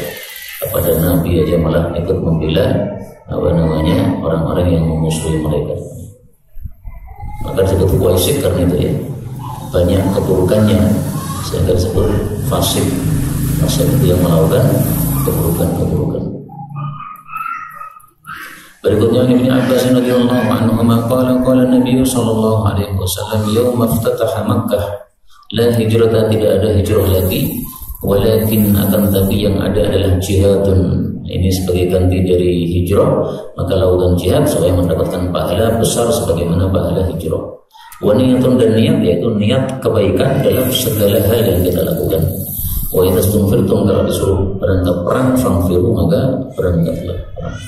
Kepada Nabi aja malah ikut membela orang-orang yang memusuhi mereka. Maka disebut fuwaisik karena itu ya, banyak keburukannya, sehingga disebut fasik. Fasik itu yang melakukan keburukan-keburukan. Berikutnya Ibnu Abbas radhiyallahu anhu qala Nabi sallallahu alaihi wasallam yauma iftataha Makkah la hijrata, tidak ada hijrah lagi, walakin akan tapi yang ada adalah jihadun. Ini sebagai ganti dari hijrah, maka lakukan jihad supaya mendapatkan pahala besar sebagaimana pahala hijrah. Wa niyatun, dan niat yaitu niat kebaikan dalam segala hal yang kita lakukan. Wa idza stunfirtum, kalau disuruh berangkat perang fangfiru, maka berangkatlah perang.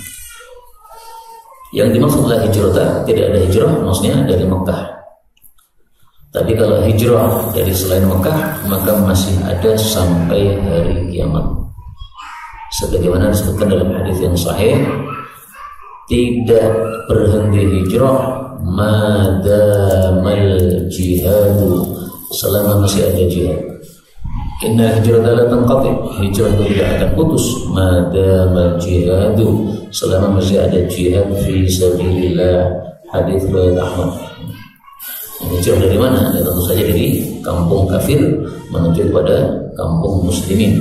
Yang dimaksudlah hijrah, tidak ada hijrah maksudnya dari Mekah. Tapi kalau hijrah dari selain Mekah, maka masih ada sampai hari kiamat. Sebagaimana disebutkan dalam hadis yang sahih, tidak berhenti hijrah madamal jihadu, selama masih ada jihad. Inna hijrata la tanqati, hijrah itu tidak akan putus madamal jihadu, selama masih ada jihad fi sabilillah. Hadis riwayat Ahmad. Hijrah dari mana? Ya, tentu saja dari kampung kafir menuju kepada kampung muslimin.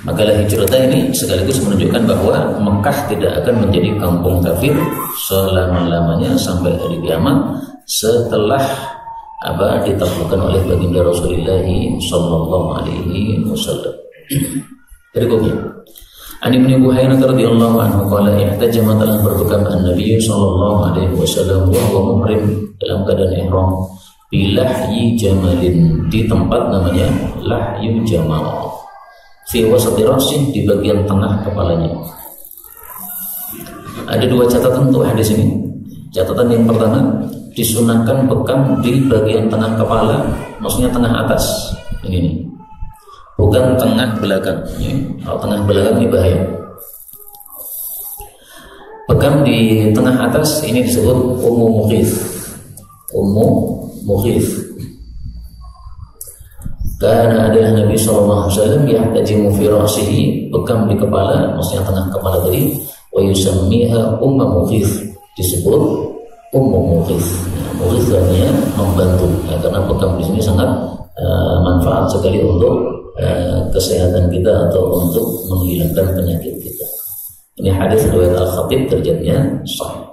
Maka hijrah ini sekaligus menunjukkan bahwa Mekah tidak akan menjadi kampung kafir selama-lamanya sampai hari kiamat, setelah ditaklukkan oleh baginda Rasulullah sallallahu alaihi wasallam. Berikutnya Ani bin Buhainah radhiyallahu anhu qala ihtajama telah berbekam an-nabiy sallallahu alaihi wasallam wa huwa muhrim dalam keadaan ihram bilahyi jamalin di tempat namanya lahyu jamal fi wasati rasin di bagian tengah kepalanya. Ada dua catatan untuk hadis ini. Catatan yang pertama, disunahkan bekam di bagian tengah kepala, maksudnya tengah atas. Ini bukan tengah belakang. Kalau tengah belakang ini bahaya. Bekam di tengah atas ini disebut ummu mukhif. Ummu mukhif. Karena adalah Nabi SAW yahtajimu fi ra'sihi, bekam di kepala, maksudnya tengah kepala tadi, wa yusammiha ummu mukhif, disebut ummu mukhif. Mukhif artinya membantu, ya, karena bekam di sini sangat manfaat sekali untuk kesehatan kita atau untuk menghilangkan penyakit kita. Ini hadis riwayat Al-Khatib, derajatnya sahih.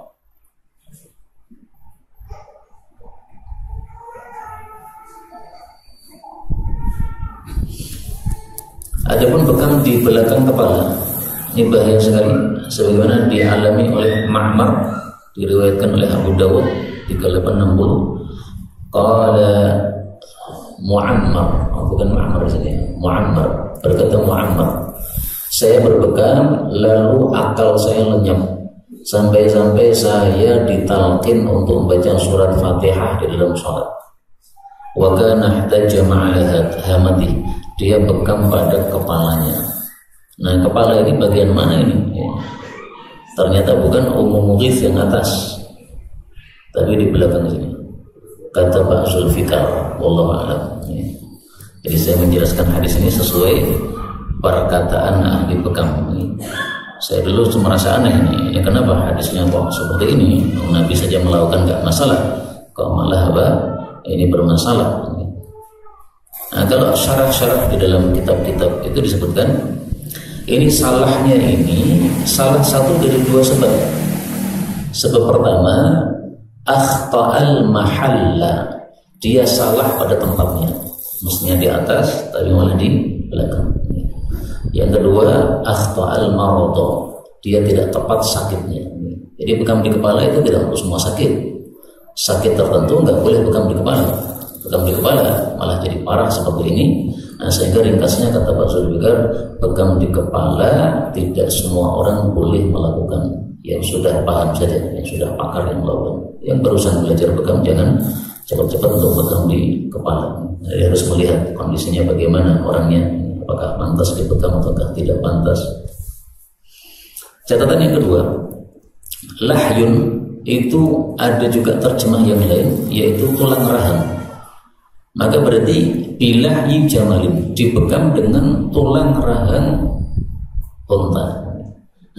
Adapun bekam di belakang kepala ini bahaya sekali, sebagaimana dialami oleh Ma'mar, diriwayatkan oleh Abu Dawud 3860. Qala Mu'ammar, bukan Ma'mar saja, Mu'ammar berkata Mu'ammar, saya berbekam lalu akal saya lenyap sampai-sampai saya ditalqin untuk membaca surat Fatihah di dalam sholat. Wa kana ihtajama ala hamati, dia bekam pada kepalanya. Nah, kepala ini bagian mana ini? Ya. Ternyata bukan umum mughith yang atas, tapi di belakang sini. Kata Pak Zulfikar, wallahu a'lam. Ya. Jadi saya menjelaskan hadis ini sesuai perkataan ahli bekam. Ya. Saya dulu merasa aneh ini. Ya, kenapa hadisnya kok seperti ini? Nabi saja melakukan nggak masalah, kok malah apa? Ini bermasalah. Nah, kalau syarah-syarah di dalam kitab-kitab itu disebutkan, ini salahnya ini salah satu dari dua sebab. Sebab pertama, akhta'al mahalla, dia salah pada tempatnya, mestinya di atas tapi malah di belakang. Yang kedua, akhta'al marodo, dia tidak tepat sakitnya. Jadi bekam di kepala itu tidak untuk semua sakit. Sakit tertentu nggak boleh bekam di kepala. Bekam di kepala malah jadi parah seperti ini. Nah, sehingga ringkasnya kata Pak Zulfikar, bekam di kepala tidak semua orang boleh melakukan. Yang sudah paham saja, yang sudah pakar yang melakukan. Yang barusan belajar bekam jangan cepat-cepat untuk bekam di kepala. Jadi harus melihat kondisinya bagaimana orangnya, apakah pantas dibekam ataukah tidak pantas. Catatan yang kedua, lahyun itu ada juga terjemah yang lain, yaitu tulang rahang. Maka berarti bilahyi jamalin, dibekam dengan tulang rahang unta.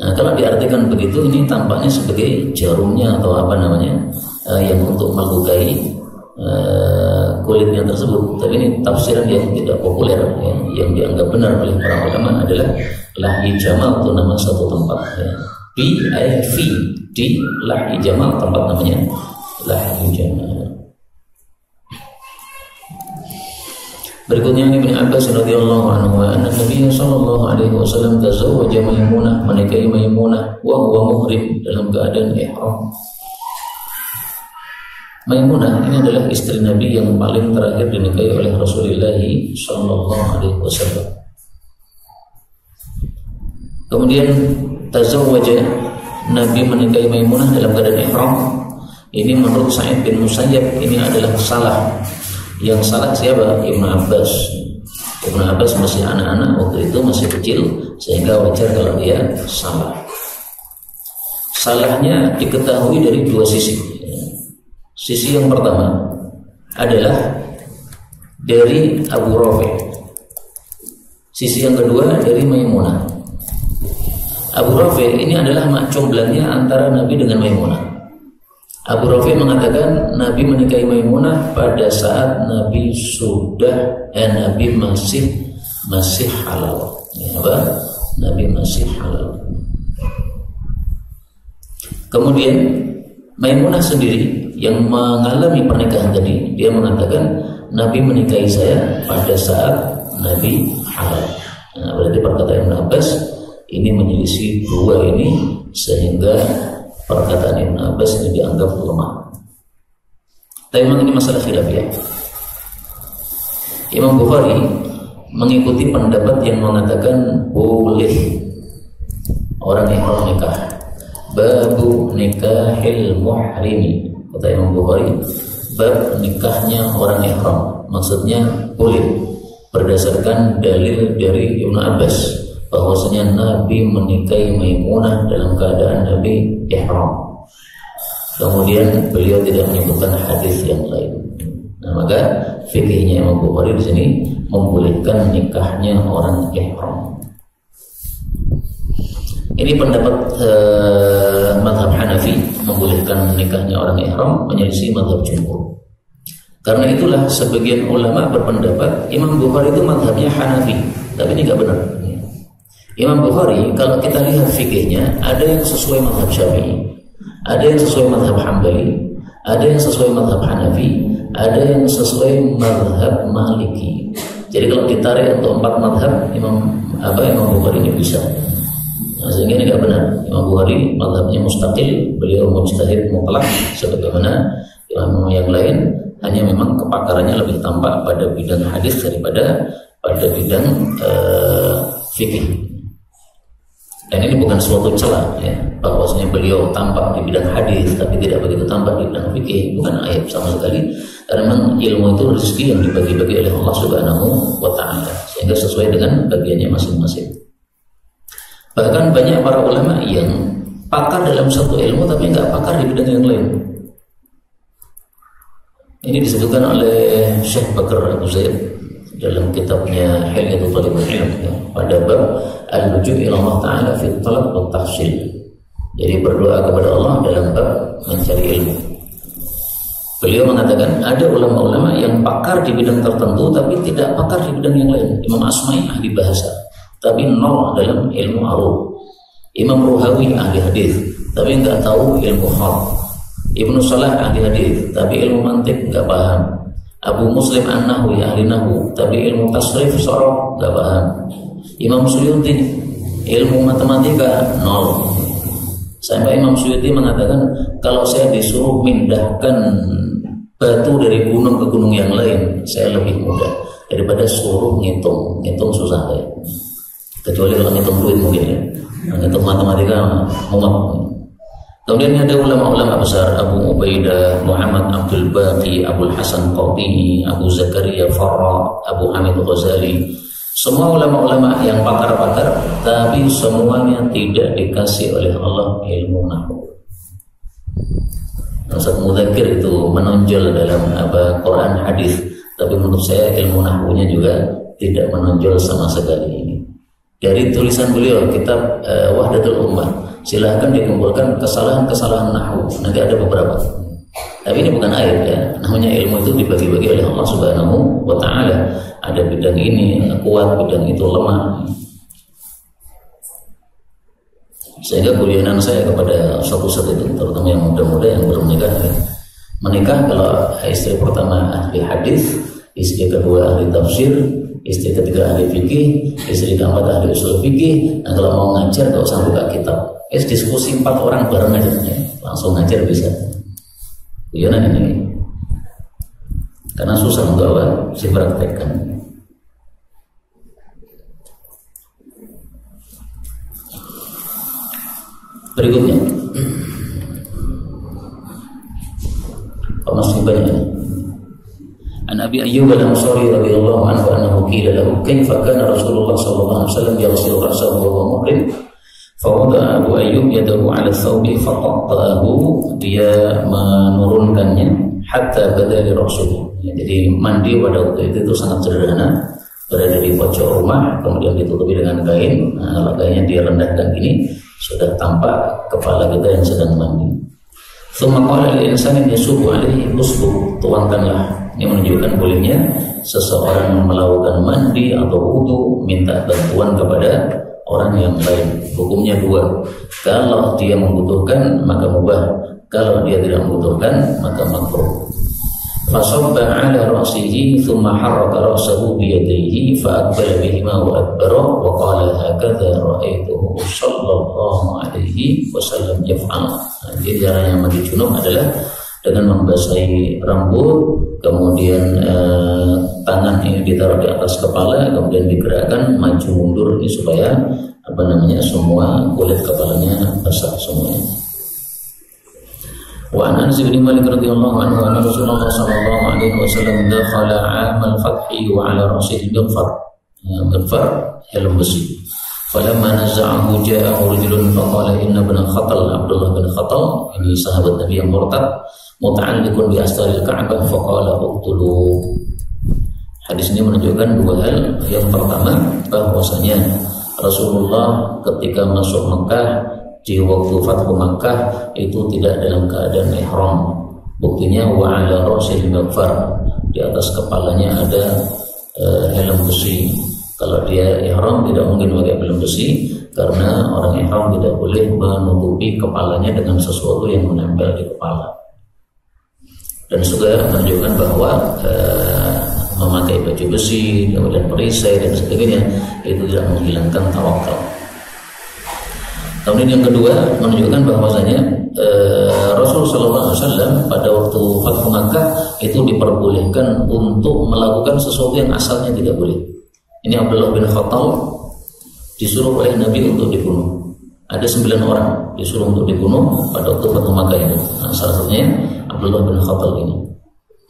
Nah, kalau diartikan begitu, ini tampaknya sebagai jarumnya atau apa namanya, yang untuk melukai kulitnya tersebut. Tapi ini tafsiran yang tidak populer, ya. Yang dianggap benar oleh para ulama adalah lahyi jamal itu nama satu tempat, ya. B.I.V. di lahyi jamal, tempat namanya lahyi jamal. Berikutnya Ibnu Abbas radhiyallahu anhu, anna Nabi sallallahu alaihi wasallam tazawwaja Maimunah, menikahi Maimunah wa huwa muhrim, dalam keadaan ihram. Maimunah ini adalah istri Nabi yang paling terakhir dinikahi oleh Rasulullah sallallahu alaihi wasallam. Kemudian tazawwaja, Nabi menikahi Maimunah dalam keadaan ihram. Ini menurut Sa'id bin Musayyab ini adalah salah. Yang salah siapa? Ibnu Abbas. Ibnu Abbas masih anak-anak waktu itu, masih kecil, sehingga wajar kalau dia salah. Salahnya diketahui dari dua sisi. Sisi yang pertama adalah dari Abu Rafi. Sisi yang kedua dari Maimunah. Abu Rafi ini adalah mak comblangnya antara Nabi dengan Maimunah. Abu Rafi mengatakan Nabi menikahi Maimunah pada saat Nabi Nabi masih halal. Ya, apa? Nabi masih halal. Kemudian Maimunah sendiri yang mengalami pernikahan tadi, dia mengatakan Nabi menikahi saya pada saat Nabi halal. Nah, berarti perkataan Ibnu Abbas, ini menyelisih dua ini sehingga perkataan Ibn Abbas ini dianggap lemah. Tapi memang ini masalah khilafiyah. Imam Bukhari mengikuti pendapat yang mengatakan boleh orang ihram nikah. Babu nikahil muhrimi, kata Imam Bukhari, bab nikahnya orang ihram, maksudnya boleh berdasarkan dalil dari Ibnu Abbas bahwasanya Nabi menikahi Maimunah dalam keadaan Nabi ihram. Kemudian beliau tidak menyebutkan hadis yang lain. Nah, maka fikihnya Imam Bukhari di sini membolehkan nikahnya orang ihram. Ini pendapat mazhab Hanafi, membolehkan nikahnya orang ihram, menyelisih mazhab jumhur. Karena itulah sebagian ulama berpendapat Imam Bukhari itu mazhabnya Hanafi, tapi ini nggak benar. Imam Bukhari kalau kita lihat fikihnya ada yang sesuai mazhab Syafi'i, ada yang sesuai mazhab Hambali, ada yang sesuai mazhab Hanafi, ada yang sesuai mazhab Maliki. Jadi kalau ditarik untuk 4 mazhab Imam Bukhari ini bisa. Nah, sehingga ini tidak benar. Imam Bukhari mazhabnya mustaqil, beliau mujtahid mutlak sebagaimana imam yang lain, hanya memang kepakarannya lebih tampak pada bidang hadis daripada pada bidang fikih. Dan ini bukan suatu celah ya, bahwasanya beliau tampak di bidang hadis tapi tidak begitu tampak di bidang fikih, bukan aib sama sekali. Karena memang ilmu itu rezeki yang dibagi-bagi oleh Allah Subhanahu wa taala, sehingga sesuai dengan bagiannya masing-masing. Bahkan banyak para ulama yang pakar dalam satu ilmu tapi nggak pakar di bidang yang lain. Ini disebutkan oleh Syekh Bakar Abu Zaid dalam kitabnya Hilyatul Talibul Ilm ya, pada bab al-luju' ila Allah Ta'ala fi talab wa tahsil. Jadi berdoa kepada Allah dalam bab mencari ilmu. Beliau mengatakan ada ulama-ulama yang pakar di bidang tertentu tapi tidak pakar di bidang yang lain. Imam Asma'i ahli bahasa tapi nol dalam ilmu aruf. Imam Ruhawi ahli hadis tapi nggak tahu ilmu hadis. Ibnu Salah ahli hadis tapi ilmu mantik nggak paham. Abu Muslim An-Nahwi ahli nahwu tapi ilmu tasrif sorof nggak paham. Imam Suyuti ilmu matematika nol. Sampai Imam Suyuti mengatakan kalau saya disuruh mindahkan batu dari gunung ke gunung yang lain saya lebih mudah daripada suruh ngitung susah ya. Kecuali kalau ngitung duit mungkin ya, ngitung matematika mumet. Kemudian ada ulama-ulama besar, Abu Ubaidah, Muhammad Abdul Baqi, Abu Hasan Qatini, Abu Zakaria Farra, Abu Hamid Ghazali. Semua ulama-ulama yang pakar-pakar, tapi semuanya tidak dikasih oleh Allah ilmu nahwu. Ustaz Mudzakir itu menonjol dalam Quran hadis, tapi menurut saya ilmu nahwunya juga tidak menonjol sama sekali. Dari tulisan beliau kitab Wahdatul Ummah, silahkan dikumpulkan kesalahan-kesalahan nahwu. Nanti ada beberapa. Tapi ini bukan aib ya. Namanya ilmu itu dibagi-bagi oleh Allah Subhanahu wa taala. Ada bidang ini kuat, bidang itu lemah. Sehingga kuliahan saya kepada suatu saat itu, terutama yang muda-muda yang belum menikah ya. Menikah kalau istri pertama ahli hadis, istri kedua ahli tafsir, istri ketiga ahli fikih, istri keempat ahli usul fikih. Nah kalau mau ngajar gak usah buka kitab, diskusi 4 orang bareng aja ya. Langsung ngajar bisa. Kuliahan ini karena susah untuk dipraktekkan. Berikutnya masih banyak. An Abi Ayyub al-Ansari radhiyallahu anhu annahu qila lahu kaifa kana Rasulullah sallallahu alaihi wasallam yaghsilu ra'sahu wa huwa muhrim fa wada'a Abu Ayyub yadahu 'ala thawbi fa qatta'ahu, dia menurunkannya hatta badali ra'suhu. Jadi mandi pada waktu itu sangat sederhana, berada di pojok rumah kemudian ditutupi dengan kain. Nah, kalau kainnya dia rendahkan gini sudah tampak kepala kita yang sedang mandi. Tsumma qala lil insani yasubu alaihi usbu, tuangkanlah. Ini menunjukkan bolehnya seseorang melakukan mandi atau wudu minta bantuan kepada orang yang lain. Hukumnya 2. Kalau dia membutuhkan maka mubah, kalau dia tidak membutuhkan maka makruh. Fasabba ala ra'sihi thumma harraka ra'sahu biyadayhi fa'aqbala bihima wa adbara wa qala hakadha ra'aituhu sallallahu alaihi wasallam yaf'al. Jadi caranya mandi junub adalah dengan membasahi rambut, kemudian tangan ini ditaruh di atas kepala, kemudian digerakkan maju mundur ini supaya semua kulit kepalanya basah semuanya. Wa an Anas bin Malik radhiyallahu anhu anna Rasulullah sallallahu alaihi wasallam dakhala 'amal fathi wa 'ala ra'sihi ghifar helm besi. Falamma naza'ahu ja'ahu rajulun faqala inna ibn Khatal Abdullah bin Khatal, ini sahabat Nabi yang murtad, muta'alliqun bi astaril Ka'bah faqala uqtulu. Hadis ini menunjukkan dua hal. Yang pertama, bahwasanya Rasulullah ketika masuk Mekah di waktu Fathu Makkah itu tidak dalam keadaan ihram. Buktinya wa 'ala ra'sil ghifar, di atas kepalanya ada helm besi. Kalau dia ihram tidak mungkin pakai helm besi, karena orang ihram tidak boleh menutupi kepalanya dengan sesuatu yang menempel di kepala. Dan juga menunjukkan bahwa memakai baju besi, kemudian perisai dan sebagainya itu tidak menghilangkan tawakal. Kemudian yang kedua menunjukkan bahwasanya Rasulullah SAW pada waktu Fathu Makkah itu diperbolehkan untuk melakukan sesuatu yang asalnya tidak boleh. Ini Abdullah bin Khattal disuruh oleh Nabi untuk dibunuh. Ada 9 orang disuruh untuk dibunuh pada waktu Fathu Makkah itu. Nah, salah satunya Abdullah bin Khattal ini.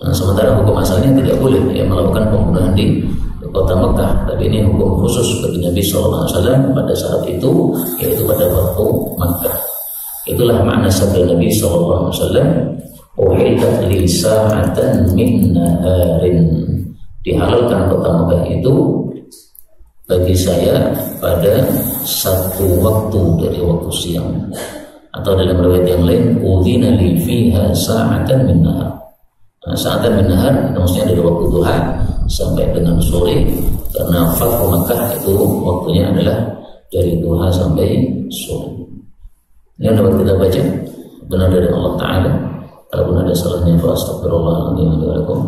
Nah, sementara hukum asalnya tidak boleh melakukan pembunuhan di kota Mekah, tapi ini hukum khusus bagi Nabi SAW pada saat itu, yaitu pada waktu Mekah. Itulah makna sabda Nabi SAW, "Uhillat li sa'atan min naharin." Dihalalkan kota Mekah itu bagi saya pada satu waktu dari waktu siang, atau dalam riwayat yang lain, "Udhina li fiha sa'atan min nahar." Sa'atan min nahar itu maksudnya dari waktu duha sampai dengan sore, karena Fathu Makkah itu waktunya adalah dari duha sampai sore. Ini yang dapat kita baca benar dari Allah Ta'ala. Kalaupun ada salahnya, fa astaghfirullahaladzim wa lakum.